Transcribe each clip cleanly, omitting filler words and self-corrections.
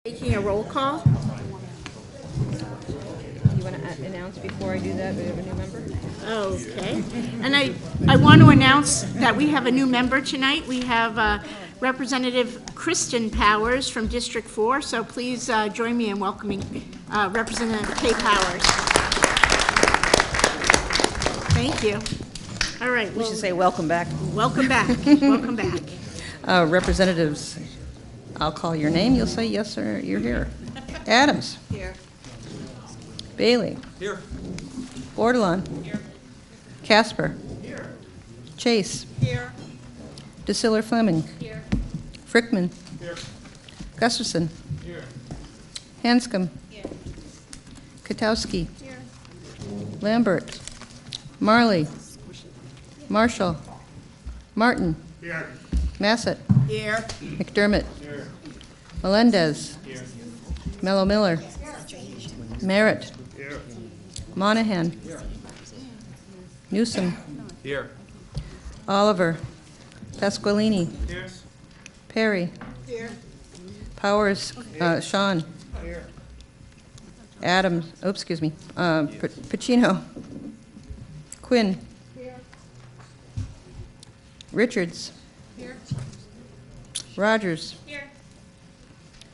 Taking a roll call. You want to announce before I do that, we have a new member? Okay. And I want to announce that we have a new member tonight. We have Representative Kristen Powers from District 4, so please join me in welcoming Representative Kay Powers. Thank you. All right. We should say welcome back. Welcome back. Welcome back. Representatives, I'll call your name. You'll say yes or you're here. Adams. Here. Bailey. Here. Bordelon. Here. Casper. Here. Chase. Here. DeSiller Fleming. Here. Frickman. Here. Gustafson. Here. Hanscom. Here. Katowski. Here. Lambert. Marley. Marshall. Martin. Here. Massett. Here. McDermott. Here. Melendez. Here. Mello Miller. Merritt. Here. Monahan. Newsom. Here. Oliver. Pasqualini. Here. Perry. Here. Powers. Sean. Here. Adams. Oh, excuse me. Pacino. Quinn. Here. Richards. Here. Rogers. Here.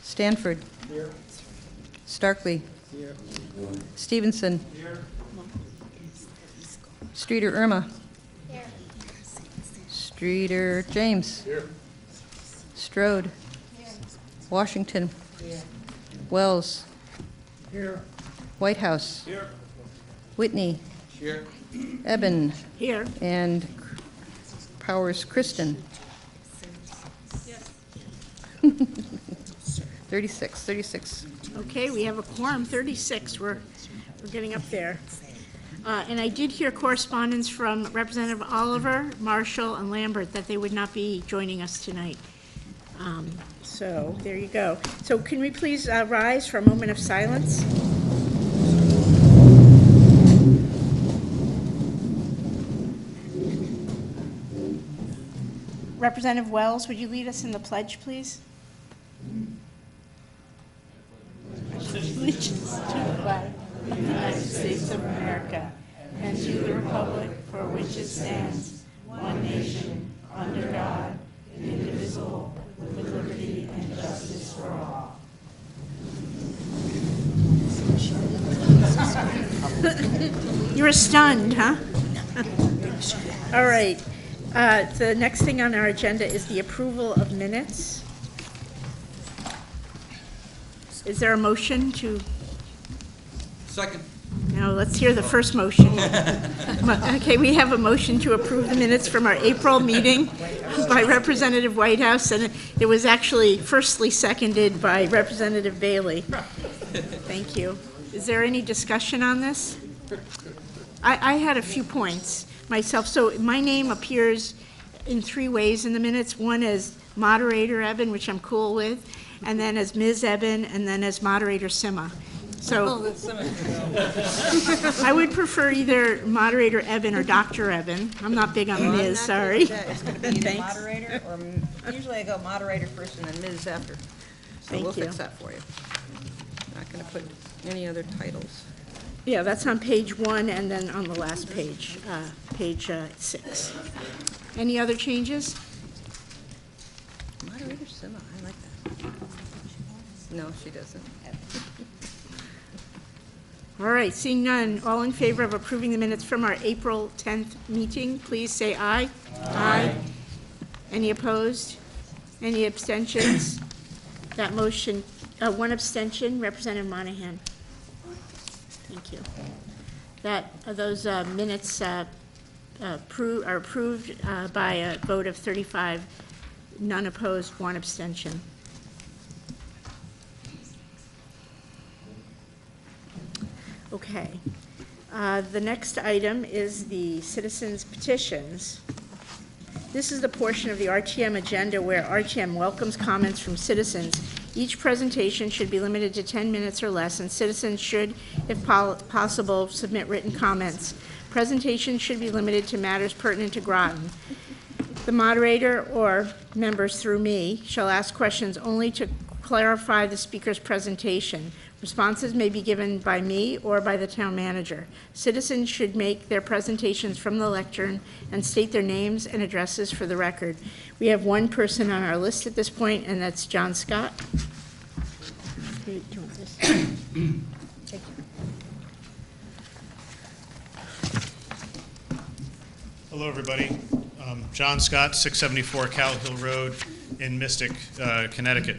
Stanford. Here. Starkley. Here. Stevenson. Here. Streeter Irma. Here. Streeter James. Here. Strode. Washington. Here. Wells. Here. Whitehouse. Here. Whitney. Here. Eben. Here. And Powers Kristen. Yes. 36. Okay, we have a quorum, 36. We're getting up there. And I did hear correspondence from Representative Oliver, Marshall, and Lambert that they would not be joining us tonight. So there you go. So can we please rise for a moment of silence? Representative Wells, would you lead us in the pledge, please? Allegiance to the flag of the United States of America and to the republic for which it stands, one nation, under God, indivisible, with liberty and justice for all. You were stunned, huh? All right. The next thing on our agenda is the approval of minutes. Is there a motion to? Second. No, let's hear the first motion. Okay, we have a motion to approve the minutes from our April meeting by Representative Whitehouse, and it was actually firstly seconded by Representative Bailey. Thank you. Is there any discussion on this? I had a few points myself. So my name appears in 3 ways in the minutes. One as Moderator Eben, which I'm cool with, and then as Ms. Eben, and then as Moderator Sima. So I would prefer either Moderator Eben or Dr. Eben. I'm not big on Ms., sorry. It's going to be either moderator or usually I go moderator first and then Ms. after. So Thank we'll you. fix that for you. Not going to put any other titles. Yeah, that's on page 1 and then on the last page, page 6. Any other changes? Moderator Sima, I like that. No, she doesn't. All right, seeing none, all in favor of approving the minutes from our April 10th meeting, please say aye. Aye. Any opposed? Any abstentions? That motion, 1 abstention, Representative Monahan. Thank you. Those minutes are approved by a vote of 35, none opposed, 1 abstention. Okay. The next item is the citizens' petitions. This is the portion of the RTM agenda where RTM welcomes comments from citizens. Each presentation should be limited to 10 minutes or less, and citizens should, if possible, submit written comments. Presentations should be limited to matters pertinent to Groton. The moderator or members through me shall ask questions only to clarify the speaker's presentation. Responses may be given by me or by the town manager. Citizens should make their presentations from the lectern and state their names and addresses for the record. We have one person on our list at this point, and that's John Scott. Do you want this? Thank you. Hello, everybody. John Scott, 674 Cal Hill Road in Mystic, Connecticut.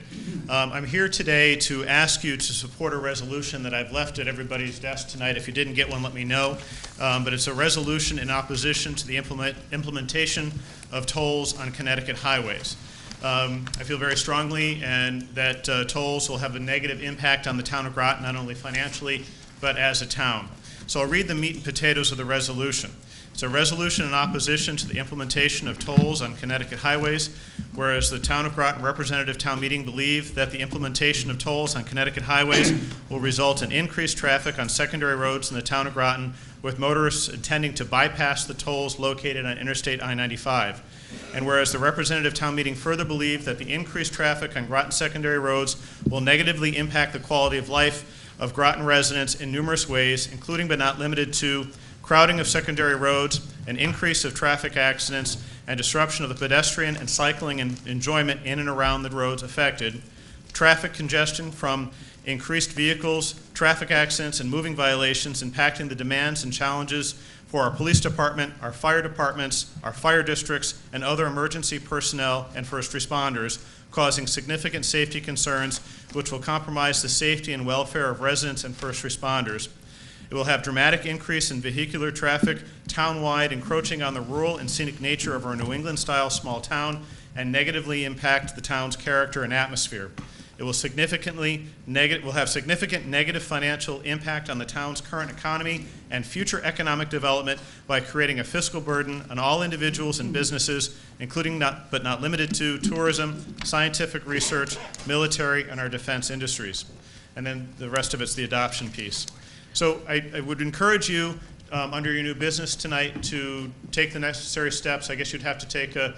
I'm here today to ask you to support a resolution that I've left at everybody's desk tonight. If you didn't get one, let me know. But it's a resolution in opposition to the implementation of tolls on Connecticut highways. I feel very strongly that tolls will have a negative impact on the town of Groton, not only financially, but as a town. So I'll read the meat and potatoes of the resolution. It's a resolution in opposition to the implementation of tolls on Connecticut highways, whereas the Town of Groton Representative Town Meeting believe that the implementation of tolls on Connecticut highways will result in increased traffic on secondary roads in the Town of Groton, with motorists intending to bypass the tolls located on Interstate I-95. And whereas the Representative Town Meeting further believe that the increased traffic on Groton secondary roads will negatively impact the quality of life of Groton residents in numerous ways, including but not limited to crowding of secondary roads, an increase of traffic accidents, and disruption of the pedestrian and cycling and enjoyment in and around the roads affected, traffic congestion from increased vehicles, traffic accidents, and moving violations impacting the demands and challenges for our police department, our fire departments, our fire districts, and other emergency personnel and first responders, causing significant safety concerns which will compromise the safety and welfare of residents and first responders. It will have dramatic increase in vehicular traffic town-wide, encroaching on the rural and scenic nature of our New England-style small town and negatively impact the town's character and atmosphere. It will have significant negative financial impact on the town's current economy and future economic development by creating a fiscal burden on all individuals and businesses, including but not limited to tourism, scientific research, military, and our defense industries. And then the rest of it's the adoption piece. So I would encourage you, under your new business tonight, to take the necessary steps. I guess you'd have to take a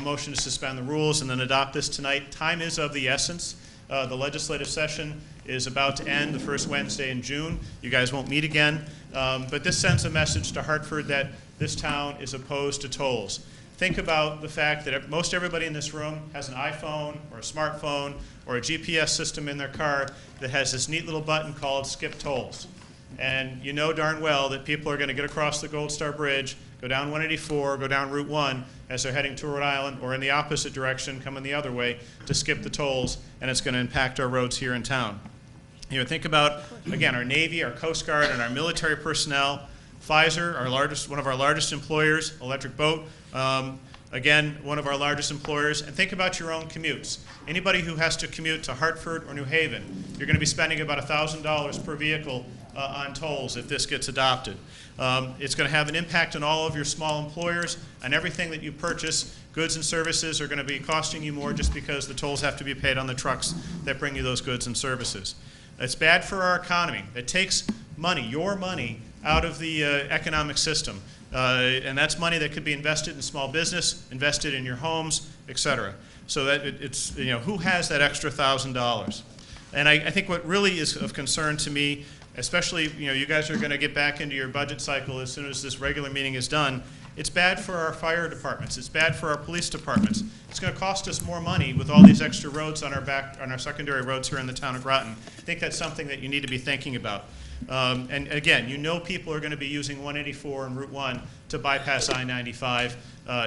motion to suspend the rules and then adopt this tonight. Time is of the essence. The legislative session is about to end the first Wednesday in June. You guys won't meet again. But this sends a message to Hartford that this town is opposed to tolls. Think about the fact that most everybody in this room has an iPhone or a smartphone or a GPS system in their car that has this neat little button called Skip Tolls. And you know darn well that people are going to get across the Gold Star Bridge, go down 184, go down Route 1 as they're heading to Rhode Island, or in the opposite direction, coming the other way, to skip the tolls, and it's going to impact our roads here in town. You know, think about, again, our Navy, our Coast Guard, and our military personnel. Pfizer, one of our largest employers, Electric Boat, again, one of our largest employers. And think about your own commutes. Anybody who has to commute to Hartford or New Haven, you're going to be spending about $1,000 per vehicle on tolls if this gets adopted. It's going to have an impact on all of your small employers, and everything that you purchase. Goods and services are going to be costing you more just because the tolls have to be paid on the trucks that bring you those goods and services. It's bad for our economy. It takes money, your money, out of the economic system. And that's money that could be invested in small business, invested in your homes, et cetera. So that it's, you know, who has that extra $1,000? And I think what really is of concern to me, especially, you know, you guys are going to get back into your budget cycle as soon as this regular meeting is done. It's bad for our fire departments. It's bad for our police departments. It's going to cost us more money with all these extra roads on our secondary roads here in the town of Groton. I think that's something that you need to be thinking about. And again, you know people are going to be using 184 and Route 1 to bypass I-95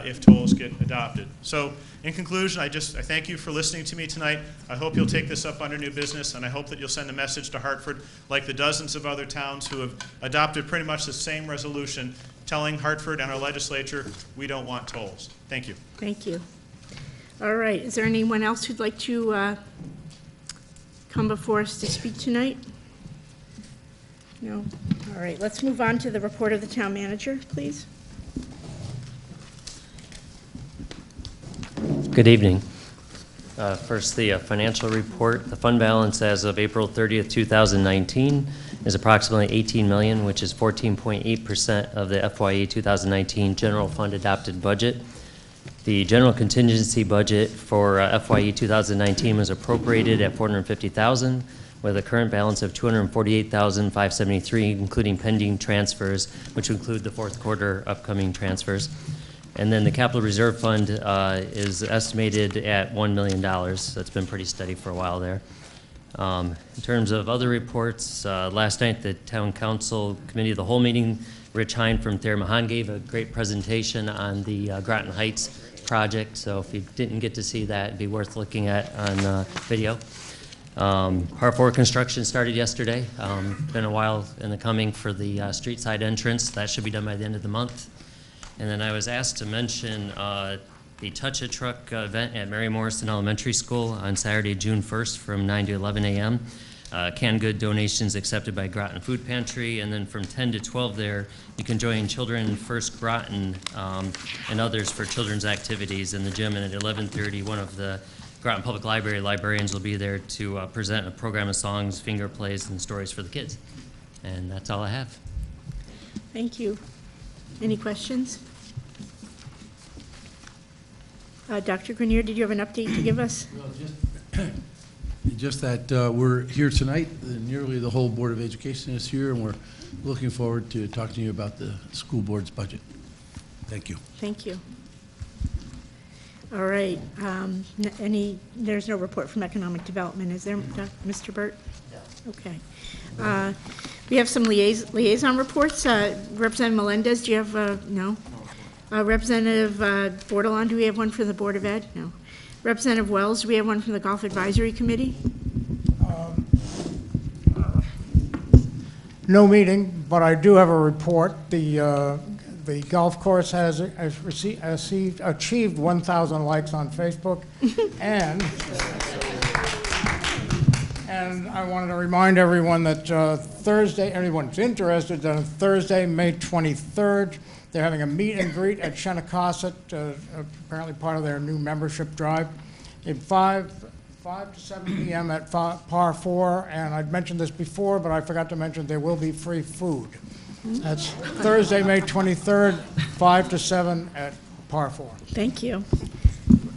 if tolls get adopted. So in conclusion, I thank you for listening to me tonight. I hope you'll take this up under new business, and I hope that you'll send a message to Hartford, like the dozens of other towns who have adopted pretty much the same resolution, telling Hartford and our legislature we don't want tolls. Thank you. Thank you. All right, is there anyone else who'd like to come before us to speak tonight? No? All right, let's move on to the report of the town manager, please. Good evening. First, the financial report. The fund balance as of April 30th, 2019 is approximately $18 million, which is 14.8% of the FYE 2019 general fund adopted budget. The general contingency budget for FYE 2019 was appropriated at $450,000, with a current balance of $248,573, including pending transfers, which include the fourth quarter upcoming transfers. And then the capital reserve fund is estimated at $1 million. That's been pretty steady for a while there. In terms of other reports, last night the Town Council Committee of the Whole meeting, Rich Hine from Thayer Mahan gave a great presentation on the Groton Heights project. So if you didn't get to see that, it'd be worth looking at on video. Par 4 construction started yesterday. Been a while in the coming for the street side entrance. That should be done by the end of the month. And then I was asked to mention the Touch a Truck event at Mary Morrison Elementary School on Saturday, June 1st from 9 to 11 a.m. Canned good donations accepted by Groton Food Pantry, and then from 10 to 12 there, you can join Children First Groton and others for children's activities in the gym, and at 11:30, one of the Groton Public Library librarians will be there to present a program of songs, finger plays, and stories for the kids. And that's all I have. Thank you. Any questions? Dr. Grenier, did you have an update to give us? Well, just that we're here tonight. Nearly the whole Board of Education is here, and we're looking forward to talking to you about the school board's budget. Thank you. Thank you. All right. There's no report from Economic Development, is there, Mr. Burt? No. Okay. We have some liaison reports. Representative Melendez, do you have, no? Representative Bordelon, do we have one from the Board of Ed? No. Representative Wells, do we have one from the Golf Advisory Committee? No meeting, but I do have a report. The golf course has achieved 1,000 likes on Facebook, and I wanted to remind everyone that Thursday, everyone's interested, that on Thursday, May 23rd, they're having a meet and greet at Shenecosset, apparently part of their new membership drive, at 5 to 7 p.m. at Par 4, and I'd mentioned this before, but I forgot to mention there will be free food. That's Thursday, May 23rd, 5 to 7 at Par 4. Thank you.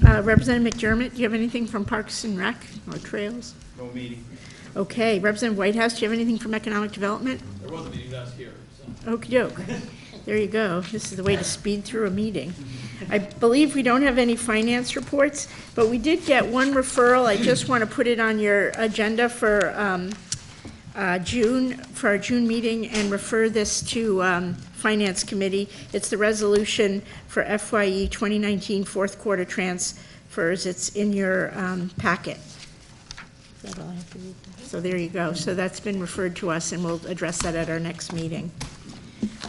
Representative McDermott, do you have anything from Parks and Rec or Trails? No meeting. Okay. Representative Whitehouse, do you have anything from Economic Development? There was a meeting last year, so. Okey-doke. There you go. This is the way to speed through a meeting. I believe we don't have any finance reports, but we did get one referral. I just want to put it on your agenda for our June meeting and refer this to Finance Committee. It's the resolution for FYE 2019 fourth quarter transfers. It's in your packet. Is that all I have to read? So there you go. So that's been referred to us, and we'll address that at our next meeting.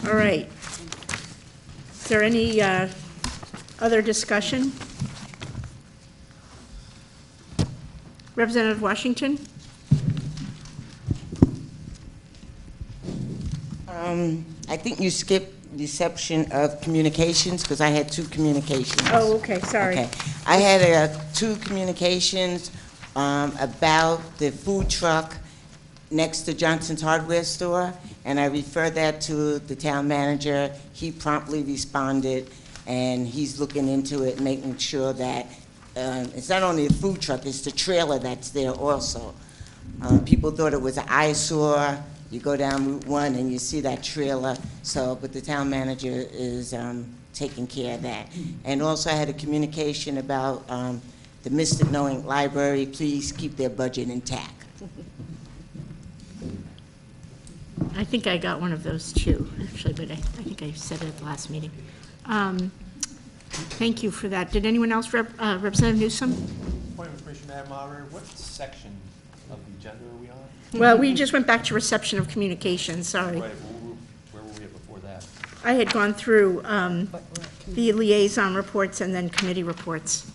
All right. Is there any other discussion? Representative Washington? I think you skipped reception of communications, because I had 2 communications. Oh, okay, sorry. Okay. I had 2 communications about the food truck next to Johnson's Hardware Store, and I referred that to the town manager. He promptly responded, and he's looking into it, making sure that it's not only a food truck, it's the trailer that's there also. People thought it was an eyesore. You go down Route 1 and you see that trailer, but the town manager is taking care of that. And also I had a communication about the Mystic Knowing Library. Please keep their budget intact. I think I got one of those too, actually, but I think I said it at the last meeting. Thank you for that. Did anyone else, Representative Newsom? Point of information, Madam Moderator, what section of the agenda are we on? Well, we just went back to reception of communications, sorry. Right, where were we at before that? I had gone through the liaison reports and then committee reports.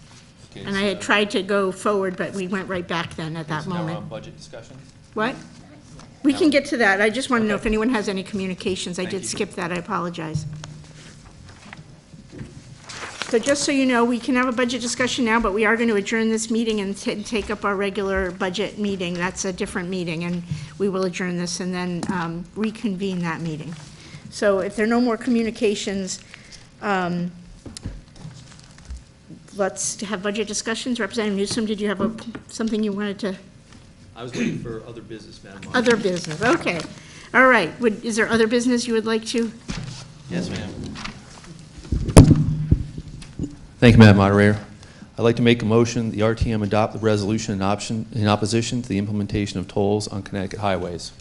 Okay, And I had tried to go forward, but we went right back then at that so now we're moment. on budget discussions? What? We can get to that. I just want to know if anyone has any communications. I Thank did you. skip that. I apologize. So just so you know, we can have a budget discussion now, but we are going to adjourn this meeting and take up our regular budget meeting. That's a different meeting, and we will adjourn this and then reconvene that meeting. So if there are no more communications, let's have budget discussions. Representative Newsom, did you have something you wanted to? I was waiting for other business, Madam Moderator. Other business, okay. All right, is there other business you would like to? Yes, ma'am. Thank you, Madam Moderator. I'd like to make a motion the RTM adopt the resolution in opposition to the implementation of tolls on Connecticut highways.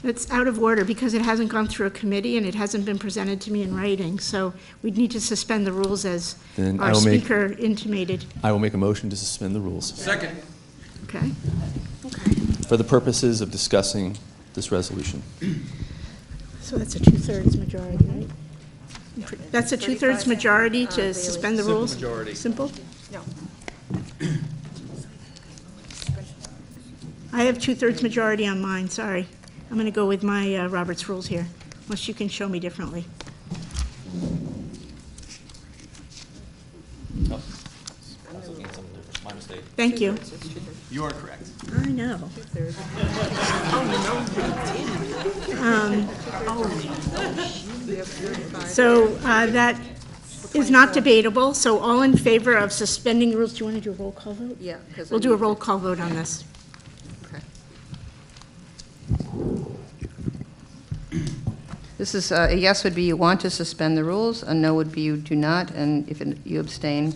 It's out of order because it hasn't gone through a committee and it hasn't been presented to me in writing, so we'd need to suspend the rules as Then our speaker intimated. I will make a motion to suspend the rules Second. Okay? for the purposes of discussing this resolution. So that's a two-thirds majority, right? That's a two-thirds majority to suspend the rules? Simple majority. Simple? I have two-thirds majority on mine, sorry. I'm going to go with my Robert's rules here, unless you can show me differently. Oh, I was looking at something different. My mistake. Thank you. You are correct. I know. So that is not debatable, so all in favor of suspending the rules, do you want to do a roll call vote? Yeah. 'cause We'll I do a need roll to- call vote on this. okay. This is, a yes would be you want to suspend the rules, a no would be you do not, and if you abstain,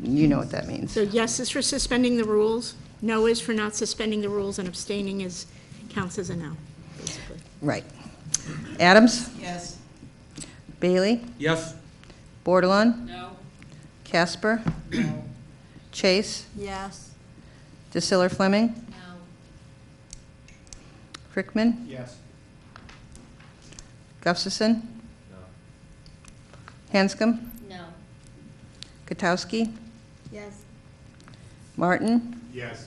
you know what that means. So yes is for suspending the rules, no is for not suspending the rules, and abstaining counts as a no, basically. Right. Adams? Yes. Bailey? Yes. Bordelon? No. Casper? No. Chase? Yes. DeSiller Fleming? No. Frickman? Yes. Gustafson? Hanscom? No. Katowski? Yes. Martin? Yes.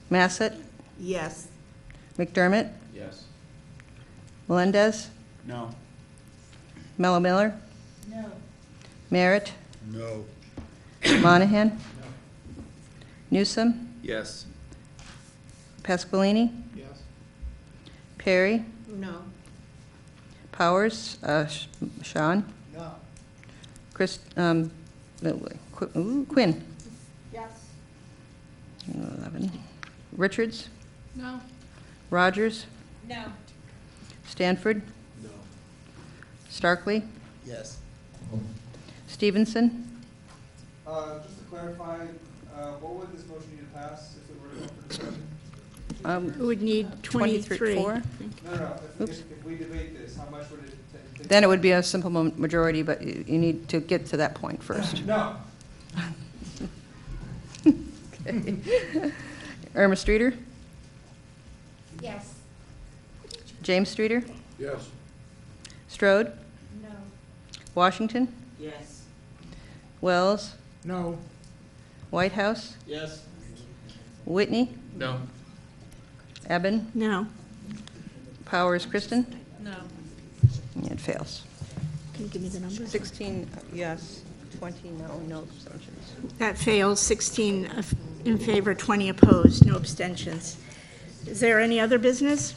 Massett? Yes. McDermott? Yes. Melendez? No. Mello Miller? No. Merritt? No. Monahan? Newsom? Yes. Pasqualini? Yes. Perry? No. Powers? Sean? No. Quinn? Yes. 11. Richards? No. Rogers? No. Stanford? No. Starkley? Yes. Stevenson? Just to clarify, what would this motion need to pass if it were to go for discussion? It would need 23. 24? No. Oops. If we debate this, how much would it take? Then it would be a simple majority, but you need to get to that point first. No. Irma Streeter? Yes. James Streeter? Yes. Strode? No. Washington? Yes. Wells? No. Whitehouse? Yes. Whitney? No. Eben? No. Powers Kristen? No. It fails. Can you give me the number? 16 yes, 20 no, no abstentions. That fails, 16 in favor, 20 opposed, no abstentions. Is there any other business?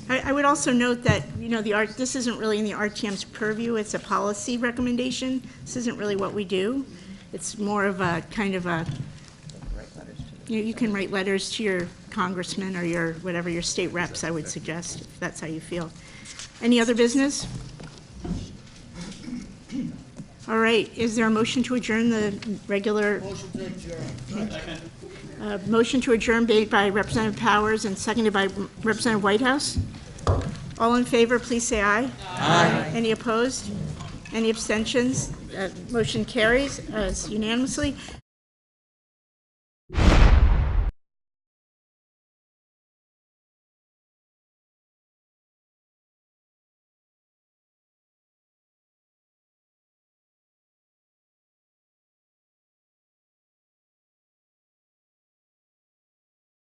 I would also note that, this isn't really in the RTM's purview, it's a policy recommendation. This isn't really what we do. It's more of a kind of a, you can write letters to your congressman or your state reps, I would suggest, if that's how you feel. Any other business? All right, is there a motion to adjourn the regular? Motion to adjourn. Motion to adjourn made by Representative Powers and seconded by Representative Whitehouse. All in favor, please say aye. Aye. Any opposed? Any abstentions? Motion carries unanimously.